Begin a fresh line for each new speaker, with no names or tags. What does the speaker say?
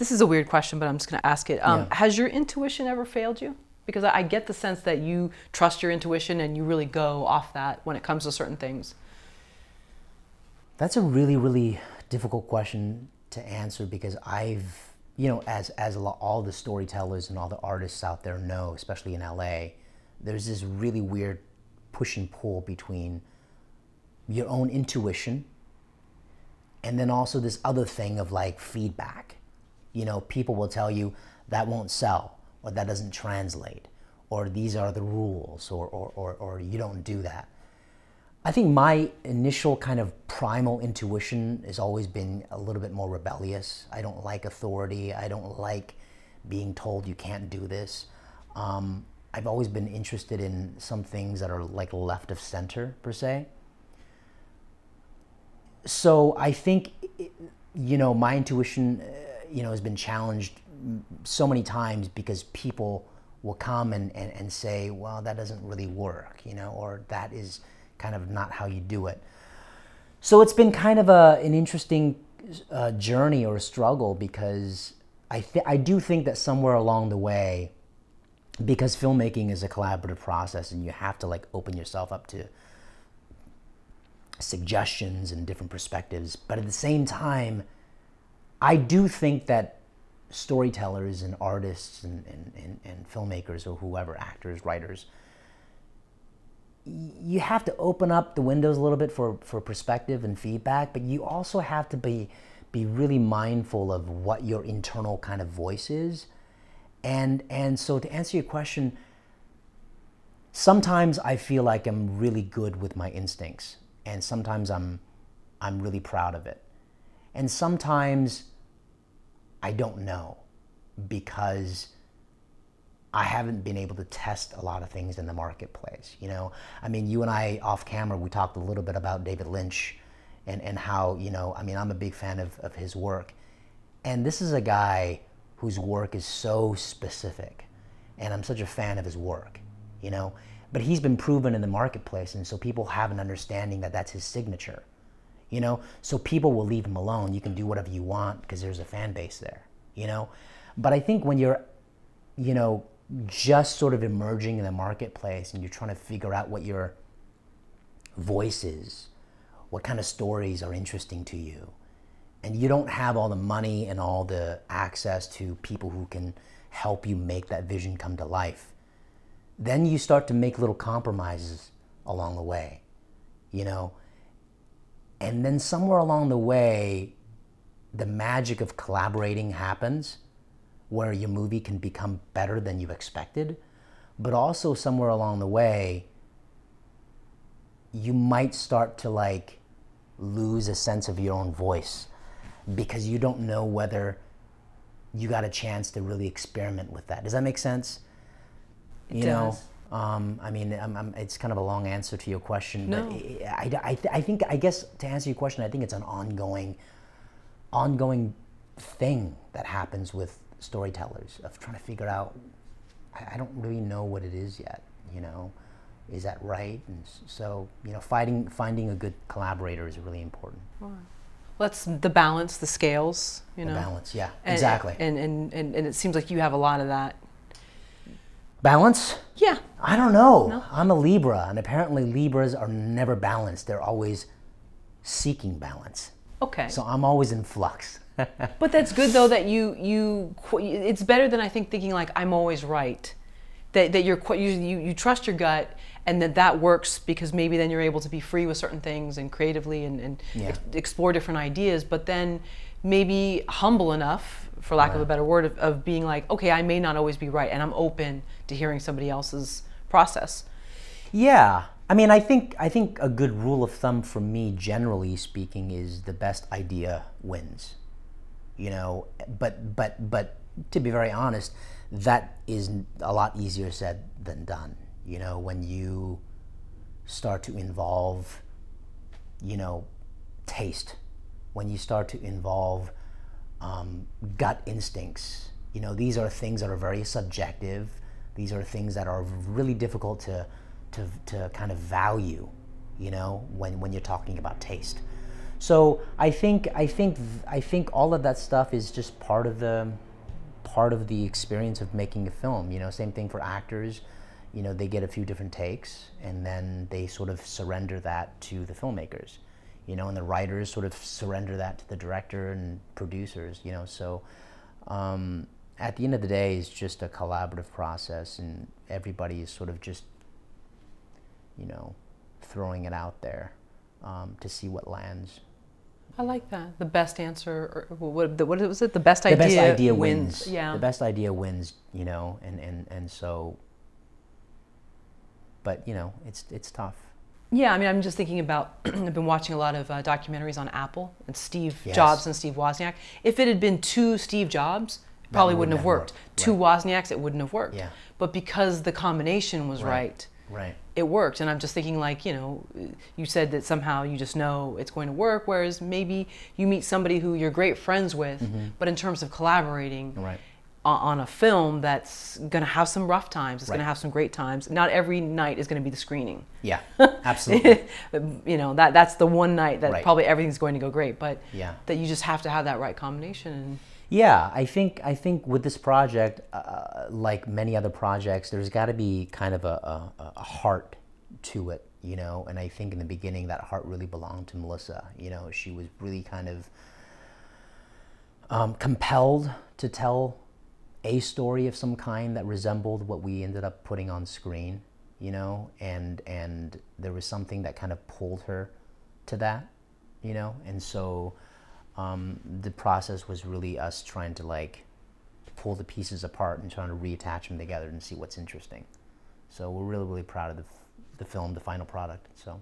This is a weird question, but I'm just going to ask it.
Yeah.
Has your intuition ever failed you? Because I get the sense that you trust your intuition and you really go off that when it comes to certain things.
That's a really, really difficult question to answer, because I've, you know, as all the storytellers and all the artists out there know, especially in LA, there's this really weird push and pull between your own intuition and then also this other thing of like feedback. You know, people will tell you that won't sell, or that doesn't translate, or these are the rules, or you don't do that. I think my initial kind of primal intuition has always been a little bit more rebellious. I don't like authority. I don't like being told you can't do this. I've always been interested in some things that are like left of center, per se. So I think, you know, my intuition, you know, has been challenged so many times because people will come and say, well, that doesn't really work, you know, or that is kind of not how you do it. So it's been kind of an interesting journey or a struggle, because I do think that somewhere along the way, because filmmaking is a collaborative process and you have to like open yourself up to suggestions and different perspectives, but at the same time, I do think that storytellers and artists and filmmakers or whoever, actors, writers, you have to open up the windows a little bit for perspective and feedback, but you also have to be really mindful of what your internal kind of voice is. And so to answer your question, sometimes I feel like I'm really good with my instincts, and sometimes I'm really proud of it. And sometimes I don't know, because I haven't been able to test a lot of things in the marketplace, you know? I mean, you and I off camera, we talked a little bit about David Lynch and how, you know, I mean, I'm a big fan of his work. And this is a guy whose work is so specific, and I'm such a fan of his work, you know? But he's been proven in the marketplace, and so people have an understanding that that's his signature, you know? So people will leave him alone. You can do whatever you want because there's a fan base there, you know? But I think when you're, you know, just sort of emerging in the marketplace and you're trying to figure out what your voice is, what kind of stories are interesting to you, and you don't have all the money and all the access to people who can help you make that vision come to life, then you start to make little compromises along the way, you know? And then somewhere along the way, the magic of collaborating happens, where your movie can become better than you expected. But also somewhere along the way, you might start to like lose a sense of your own voice, because you don't know whether you got a chance to really experiment with that. Does that make sense?
It does.
I mean, it's kind of a long answer to your question,
No.
but I guess to answer your question, I think it's an ongoing thing that happens with storytellers, of trying to figure out, I don't really know what it is yet, you know, is that right? And so, you know, finding a good collaborator is really important.
Well, that's the balance, the scales, you know.
The balance, yeah, exactly.
And it seems like you have a lot of that.
Balance?
Yeah.
I don't know.
No?
I'm a Libra, and apparently Libras are never balanced. They're always seeking balance.
Okay.
So I'm always in flux.
But that's good though, that it's better than I think thinking like I'm always right. That you trust your gut, and that works, because maybe then you're able to be free with certain things and creatively and
Yeah.
explore different ideas, but then maybe humble enough, for lack of a better word, of being like, okay, I may not always be right, and I'm open to hearing somebody else's process.
Yeah. I mean, I think a good rule of thumb for me, generally speaking, is the best idea wins. You know, but to be very honest, that is a lot easier said than done. You know, when you start to involve, you know, taste, when you start to involve gut instincts, you know, these are things that are very subjective. These are things that are really difficult to kind of value, you know, when you're talking about taste. So I think all of that stuff is just part of the experience of making a film. You know, same thing for actors. You know, they get a few different takes, and then they sort of surrender that to the filmmakers. You know, and the writers sort of surrender that to the director and producers. You know, so at the end of the day, it's just a collaborative process, and everybody is sort of just, you know, throwing it out there to see what lands.
I like that. The best answer, or what was it? The best idea, wins. Yeah.
The best idea wins, you know, and so, but, you know, it's tough.
Yeah, I mean, I'm just thinking about, I've been watching a lot of documentaries on Apple and Steve
Yes.
Jobs and Steve Wozniak. If it had been two Steve Jobs, it probably wouldn't have worked. Two Wozniaks, it wouldn't have worked.
Yeah.
But because the combination was right, it worked. And I'm just thinking, like, you know, you said that somehow you just know it's going to work, whereas maybe you meet somebody who you're great friends with, but in terms of collaborating on a film that's going to have some rough times, it's going to have some great times. Not every night is going to be the screening.
Yeah, absolutely.
You know, that's the one night that probably everything's going to go great, but that you just have to have that right combination. And
yeah, I think with this project, like many other projects, there's got to be kind of a heart to it, you know. And I think in the beginning, that heart really belonged to Melissa. You know, she was really kind of compelled to tell a story of some kind that resembled what we ended up putting on screen, you know. And there was something that kind of pulled her to that, you know. And so the process was really us trying to, like, pull the pieces apart and trying to reattach them together and see what's interesting. So we're really, really proud of the film, the final product. So.